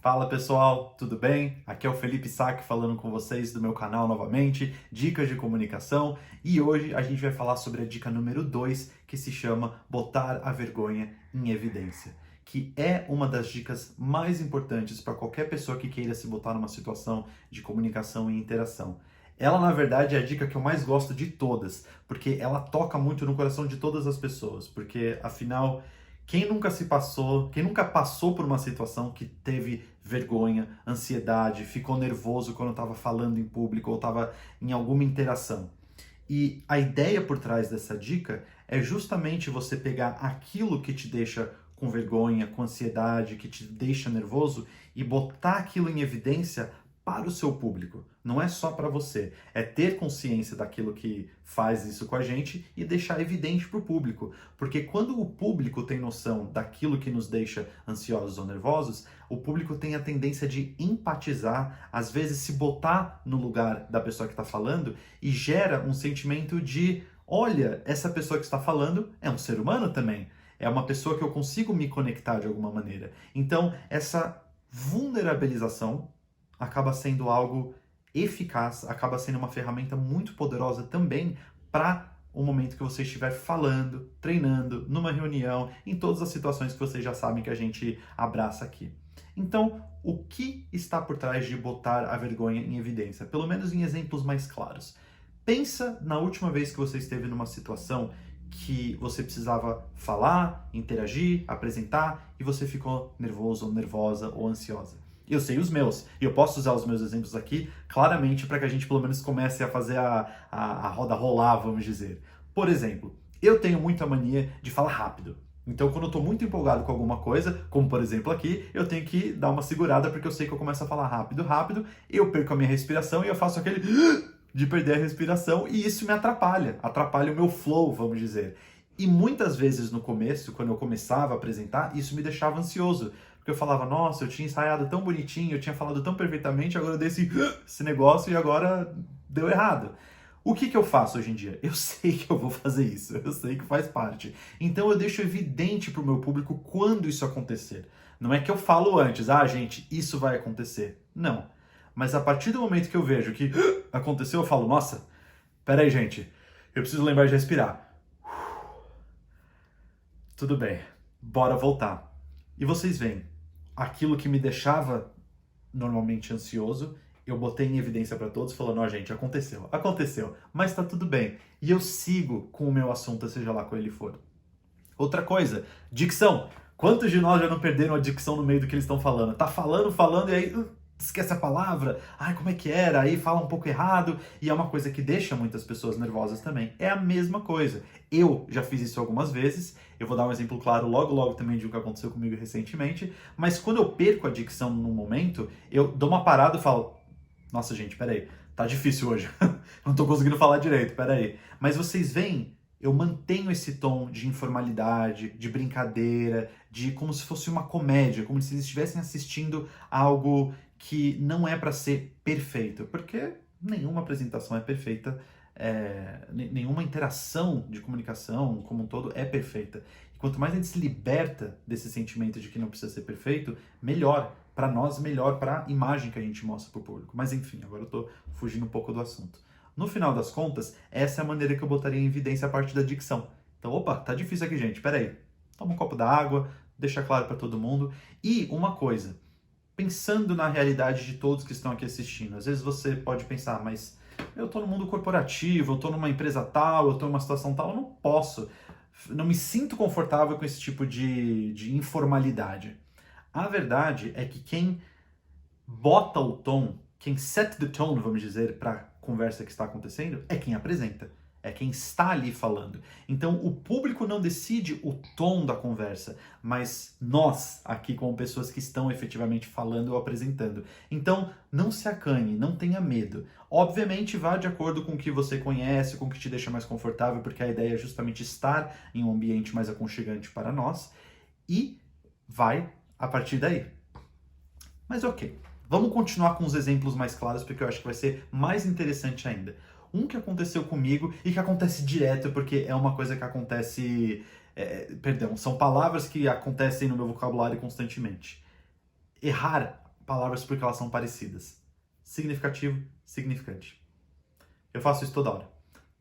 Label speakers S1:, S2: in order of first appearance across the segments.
S1: Fala pessoal, tudo bem? Aqui é o Felipe Sack falando com vocês do meu canal novamente, Dicas de Comunicação, e hoje a gente vai falar sobre a dica número 2, que se chama Botar a Vergonha em Evidência, que é uma das dicas mais importantes para qualquer pessoa que queira se botar numa situação de comunicação e interação. Ela, na verdade, é a dica que eu mais gosto de todas, porque ela toca muito no coração de todas as pessoas, porque afinal quem nunca passou por uma situação que teve vergonha, ansiedade, ficou nervoso quando estava falando em público ou estava em alguma interação? E a ideia por trás dessa dica é justamente você pegar aquilo que te deixa com vergonha, com ansiedade, que te deixa nervoso e botar aquilo em evidência para o seu público. Não é só para você, é ter consciência daquilo que faz isso com a gente e deixar evidente para o público. Porque quando o público tem noção daquilo que nos deixa ansiosos ou nervosos, o público tem a tendência de empatizar, às vezes se botar no lugar da pessoa que está falando e gera um sentimento de: olha, essa pessoa que está falando é um ser humano também. É uma pessoa que eu consigo me conectar de alguma maneira. Então, essa vulnerabilização acaba sendo algo eficaz, acaba sendo uma ferramenta muito poderosa também para o momento que você estiver falando, treinando, numa reunião, em todas as situações que vocês já sabem que a gente abraça aqui. Então, o que está por trás de botar a vergonha em evidência? Pelo menos em exemplos mais claros. Pensa na última vez que você esteve numa situação que você precisava falar, interagir, apresentar e você ficou nervoso ou nervosa ou ansiosa. Eu sei os meus, e eu posso usar os meus exemplos aqui claramente para que a gente pelo menos comece a fazer a roda rolar, vamos dizer. Por exemplo, eu tenho muita mania de falar rápido. Então, quando eu estou muito empolgado com alguma coisa, como por exemplo aqui, eu tenho que dar uma segurada porque eu sei que eu começo a falar rápido, rápido, eu perco a minha respiração e eu faço aquele de perder a respiração e isso me atrapalha o meu flow, vamos dizer. E muitas vezes no começo, quando eu começava a apresentar, isso me deixava ansioso. Porque eu falava, nossa, eu tinha ensaiado tão bonitinho, eu tinha falado tão perfeitamente, agora eu dei esse negócio e agora deu errado. O que eu faço hoje em dia? Eu sei que eu vou fazer isso, eu sei que faz parte. Então eu deixo evidente para o meu público quando isso acontecer. Não é que eu falo antes, gente, isso vai acontecer. Não. Mas a partir do momento que eu vejo que aconteceu, eu falo, nossa, peraí, gente, eu preciso lembrar de respirar. Tudo bem, bora voltar. E vocês veem, aquilo que me deixava normalmente ansioso, eu botei em evidência para todos, falando, gente, aconteceu, mas tá tudo bem. E eu sigo com o meu assunto, seja lá qual ele for. Outra coisa, dicção. Quantos de nós já não perderam a dicção no meio do que eles estão falando? Tá falando e aí esquece a palavra, como é que era? Aí fala um pouco errado, e é uma coisa que deixa muitas pessoas nervosas também. É a mesma coisa. Eu já fiz isso algumas vezes, eu vou dar um exemplo claro logo também de o que aconteceu comigo recentemente, mas quando eu perco a dicção num momento, eu dou uma parada e falo, nossa gente, peraí, tá difícil hoje, não tô conseguindo falar direito, peraí. Mas vocês veem, eu mantenho esse tom de informalidade, de brincadeira, de como se fosse uma comédia, como se eles estivessem assistindo algo que não é para ser perfeito, porque nenhuma apresentação é perfeita, nenhuma interação de comunicação como um todo é perfeita. E quanto mais a gente se liberta desse sentimento de que não precisa ser perfeito, melhor para nós, melhor para a imagem que a gente mostra para o público. Mas enfim, agora eu estou fugindo um pouco do assunto. No final das contas, essa é a maneira que eu botaria em evidência a parte da dicção. Então, opa, tá difícil aqui, gente, peraí. Toma um copo d'água, deixa claro para todo mundo. E uma coisa, pensando na realidade de todos que estão aqui assistindo, às vezes você pode pensar, mas eu estou no mundo corporativo, eu estou numa empresa tal, eu estou numa situação tal, eu não posso, não me sinto confortável com esse tipo de informalidade. A verdade é que quem bota o tom, quem set the tone, vamos dizer, para a conversa que está acontecendo, é quem apresenta. É quem está ali falando. Então, o público não decide o tom da conversa, mas nós, aqui como pessoas que estão efetivamente falando ou apresentando. Então, não se acanhe, não tenha medo. Obviamente, vá de acordo com o que você conhece, com o que te deixa mais confortável, porque a ideia é justamente estar em um ambiente mais aconchegante para nós. E vai a partir daí. Mas ok, vamos continuar com os exemplos mais claros, porque eu acho que vai ser mais interessante ainda. Um que aconteceu comigo e que acontece direto, porque é uma coisa que acontece... são palavras que acontecem no meu vocabulário constantemente. Errar palavras porque elas são parecidas. Significativo, significante. Eu faço isso toda hora.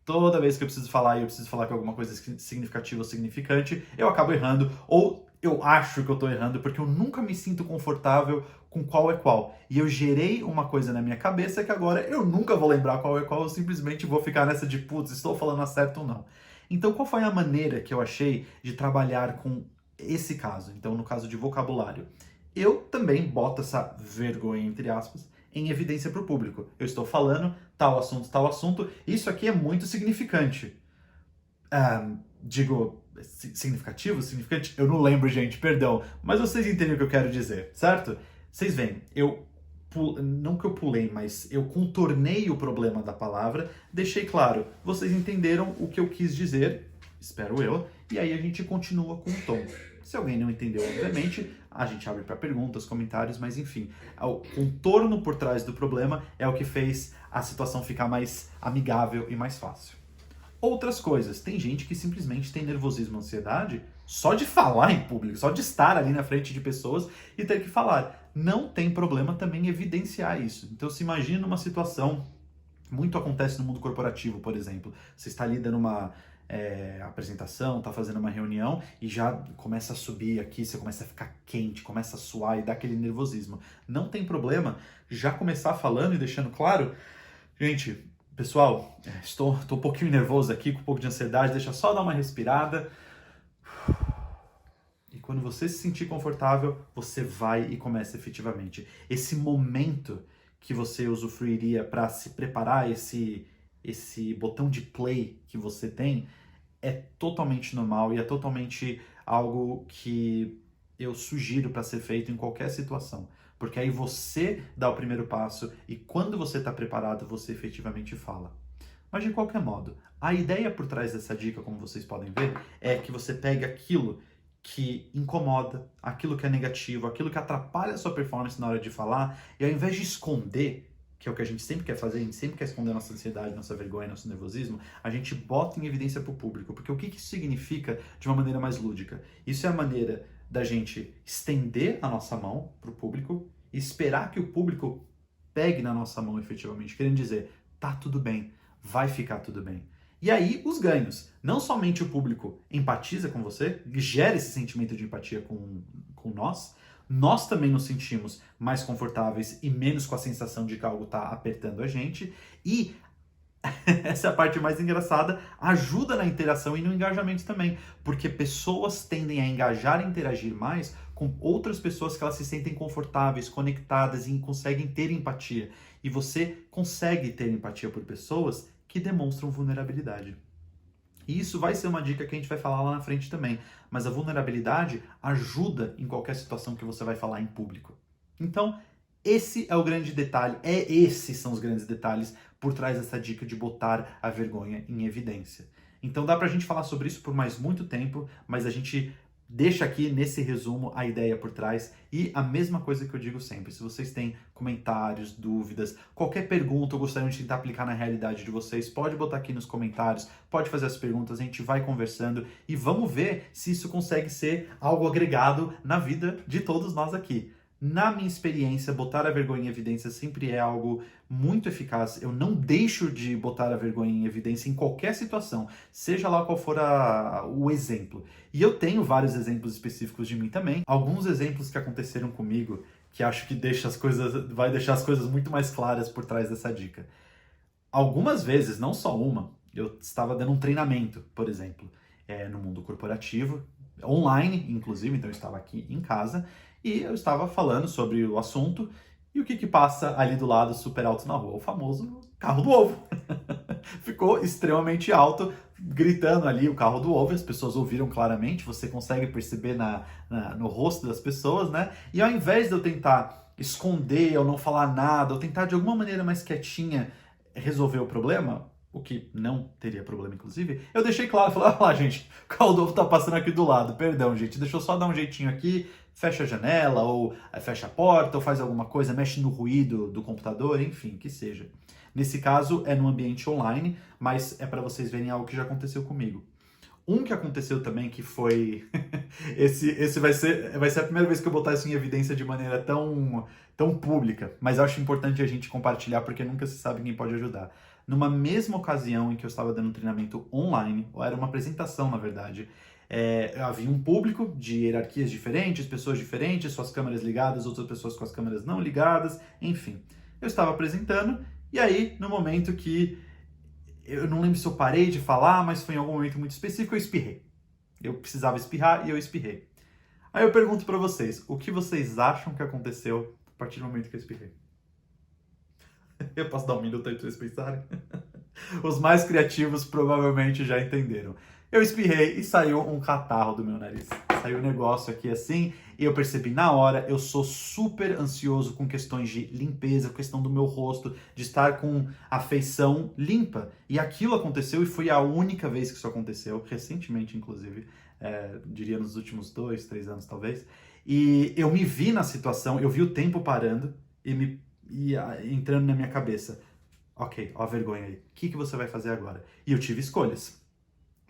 S1: Toda vez que eu preciso falar e eu preciso falar que alguma coisa é significativa ou significante, eu acabo errando, ou eu acho que eu estou errando, porque eu nunca me sinto confortável com qual é qual. E eu gerei uma coisa na minha cabeça que agora eu nunca vou lembrar qual é qual, eu simplesmente vou ficar nessa de, putz, estou falando a certo ou não. Então, qual foi a maneira que eu achei de trabalhar com esse caso? Então, no caso de vocabulário, eu também boto essa vergonha, entre aspas, em evidência para o público. Eu estou falando tal assunto, isso aqui é muito significante. Digo, significativo, significante? Eu não lembro, gente, perdão, mas vocês entendem o que eu quero dizer, certo? Vocês veem, não que eu pulei, mas eu contornei o problema da palavra, deixei claro, vocês entenderam o que eu quis dizer, espero eu, e aí a gente continua com o tom. Se alguém não entendeu, obviamente, a gente abre para perguntas, comentários, mas enfim, o contorno por trás do problema é o que fez a situação ficar mais amigável e mais fácil. Outras coisas, tem gente que simplesmente tem nervosismo, ansiedade só de falar em público, só de estar ali na frente de pessoas e ter que falar. Não tem problema também evidenciar isso. Então se imagina uma situação, muito acontece no mundo corporativo, por exemplo, você está ali dando uma apresentação, está fazendo uma reunião e já começa a subir aqui, você começa a ficar quente, começa a suar e dá aquele nervosismo. Não tem problema já começar falando e deixando claro, gente, pessoal, estou um pouquinho nervoso aqui, com um pouco de ansiedade, deixa só dar uma respirada. E quando você se sentir confortável, você vai e começa efetivamente. Esse momento que você usufruiria para se preparar, esse botão de play que você tem, é totalmente normal e é totalmente algo que eu sugiro para ser feito em qualquer situação. Porque aí você dá o primeiro passo e quando você está preparado, você efetivamente fala. Mas de qualquer modo, a ideia por trás dessa dica, como vocês podem ver, é que você pegue aquilo que incomoda, aquilo que é negativo, aquilo que atrapalha a sua performance na hora de falar, e ao invés de esconder, que é o que a gente sempre quer fazer, a gente sempre quer esconder nossa ansiedade, nossa vergonha, nosso nervosismo, a gente bota em evidência para o público. Porque o que isso significa de uma maneira mais lúdica? Isso é a maneira da gente estender a nossa mão para o público e esperar que o público pegue na nossa mão efetivamente, querendo dizer, tá tudo bem, vai ficar tudo bem. E aí, os ganhos. Não somente o público empatiza com você, gera esse sentimento de empatia com nós também nos sentimos mais confortáveis e menos com a sensação de que algo está apertando a gente. E essa é a parte mais engraçada, ajuda na interação e no engajamento também, porque pessoas tendem a engajar e interagir mais com outras pessoas que elas se sentem confortáveis, conectadas e conseguem ter empatia. E você consegue ter empatia por pessoas que demonstram vulnerabilidade. E isso vai ser uma dica que a gente vai falar lá na frente também. Mas a vulnerabilidade ajuda em qualquer situação que você vai falar em público. Então, esse é o grande detalhe, esses são os grandes detalhes por trás dessa dica de botar a vergonha em evidência. Então dá pra gente falar sobre isso por mais muito tempo, mas a gente deixa aqui nesse resumo a ideia por trás e a mesma coisa que eu digo sempre. Se vocês têm comentários, dúvidas, qualquer pergunta ou gostariam de tentar aplicar na realidade de vocês, pode botar aqui nos comentários, pode fazer as perguntas, a gente vai conversando e vamos ver se isso consegue ser algo agregado na vida de todos nós aqui. Na minha experiência, botar a vergonha em evidência sempre é algo muito eficaz. Eu não deixo de botar a vergonha em evidência em qualquer situação, seja lá qual for o exemplo. E eu tenho vários exemplos específicos de mim também. Alguns exemplos que aconteceram comigo, que acho que vai deixar as coisas muito mais claras por trás dessa dica. Algumas vezes, não só uma, eu estava dando um treinamento, por exemplo, no mundo corporativo, online, inclusive, então eu estava aqui em casa, e eu estava falando sobre o assunto, e o que passa ali do lado super alto na rua? O famoso carro do ovo. Ficou extremamente alto, gritando ali o carro do ovo, as pessoas ouviram claramente, você consegue perceber no rosto das pessoas, né? E ao invés de eu tentar esconder ou não falar nada, ou tentar de alguma maneira mais quietinha resolver o problema, o que não teria problema, inclusive, eu deixei claro, falei, olha lá, gente, o carro do ovo tá passando aqui do lado, perdão, gente, deixa eu só dar um jeitinho aqui, fecha a janela, ou fecha a porta, ou faz alguma coisa, mexe no ruído do computador, enfim, que seja. Nesse caso, é no ambiente online, mas é para vocês verem algo que já aconteceu comigo. Um que aconteceu também que foi... esse vai ser a primeira vez que eu botar isso em evidência de maneira tão pública, mas eu acho importante a gente compartilhar porque nunca se sabe quem pode ajudar. Numa mesma ocasião em que eu estava dando um treinamento online, ou era uma apresentação na verdade, havia um público de hierarquias diferentes, pessoas diferentes, suas câmeras ligadas, outras pessoas com as câmeras não ligadas, enfim. Eu estava apresentando e aí, no momento que eu não lembro se eu parei de falar, mas foi em algum momento muito específico, eu espirrei. Eu precisava espirrar e eu espirrei. Aí eu pergunto pra vocês, o que vocês acham que aconteceu a partir do momento que eu espirrei? Eu posso dar um minuto aí pra vocês pensarem? Os mais criativos provavelmente já entenderam. Eu espirrei e saiu um catarro do meu nariz. Saiu um negócio aqui assim, e eu percebi na hora, eu sou super ansioso com questões de limpeza, questão do meu rosto, de estar com a feição limpa. E aquilo aconteceu e foi a única vez que isso aconteceu, recentemente inclusive, diria nos últimos 2, 3 anos talvez. E eu me vi na situação, eu vi o tempo parando e entrando na minha cabeça. Ok, ó a vergonha aí. O que você vai fazer agora? E eu tive escolhas.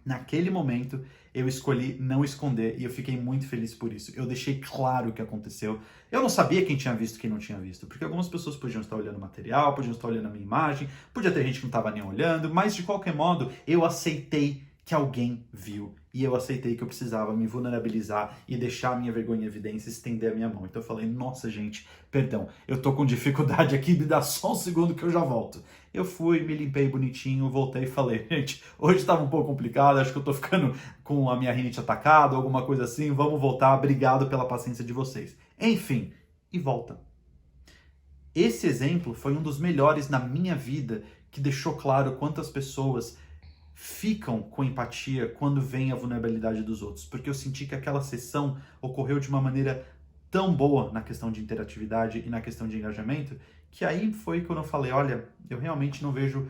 S1: Naquele momento, eu escolhi não esconder e eu fiquei muito feliz por isso. Eu deixei claro o que aconteceu. Eu não sabia quem tinha visto e quem não tinha visto, porque algumas pessoas podiam estar olhando o material, podiam estar olhando a minha imagem, podia ter gente que não estava nem olhando, mas de qualquer modo, eu aceitei que alguém viu e eu aceitei que eu precisava me vulnerabilizar e deixar a minha vergonha em evidência e estender a minha mão. Então eu falei, nossa gente, perdão, eu tô com dificuldade aqui, me dá só um segundo que eu já volto. Eu fui, me limpei bonitinho, voltei e falei, gente, hoje estava um pouco complicado, acho que eu tô ficando com a minha rinite atacada, alguma coisa assim, vamos voltar, obrigado pela paciência de vocês. Enfim, e volta. Esse exemplo foi um dos melhores na minha vida, que deixou claro quantas pessoas ficam com empatia quando vem a vulnerabilidade dos outros, porque eu senti que aquela sessão ocorreu de uma maneira tão boa na questão de interatividade e na questão de engajamento, que aí foi quando eu falei, olha, eu realmente não vejo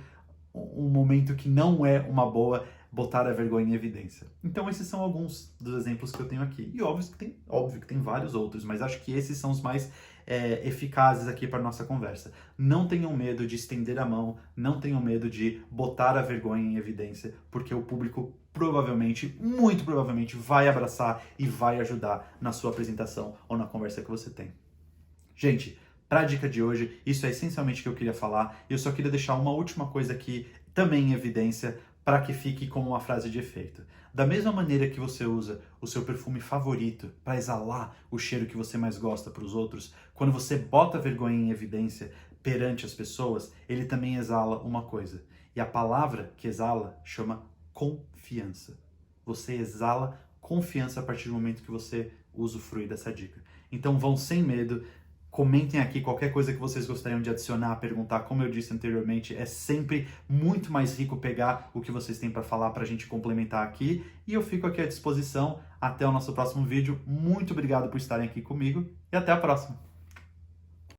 S1: um momento que não é uma boa botar a vergonha em evidência. Então esses são alguns dos exemplos que eu tenho aqui. E óbvio que tem vários outros, mas acho que esses são os mais eficazes aqui para nossa conversa. Não tenham medo de estender a mão, não tenham medo de botar a vergonha em evidência, porque o público provavelmente, muito provavelmente, vai abraçar e vai ajudar na sua apresentação ou na conversa que você tem. Gente, para a dica de hoje, isso é essencialmente o que eu queria falar. Eu só queria deixar uma última coisa aqui, também em evidência, para que fique como uma frase de efeito. Da mesma maneira que você usa o seu perfume favorito para exalar o cheiro que você mais gosta para os outros, quando você bota a vergonha em evidência perante as pessoas, ele também exala uma coisa. E a palavra que exala chama confiança. Você exala confiança a partir do momento que você usufrui dessa dica. Então vão sem medo. Comentem aqui qualquer coisa que vocês gostariam de adicionar, perguntar. Como eu disse anteriormente, é sempre muito mais rico pegar o que vocês têm para falar para a gente complementar aqui. E eu fico aqui à disposição. Até o nosso próximo vídeo. Muito obrigado por estarem aqui comigo e até a próxima.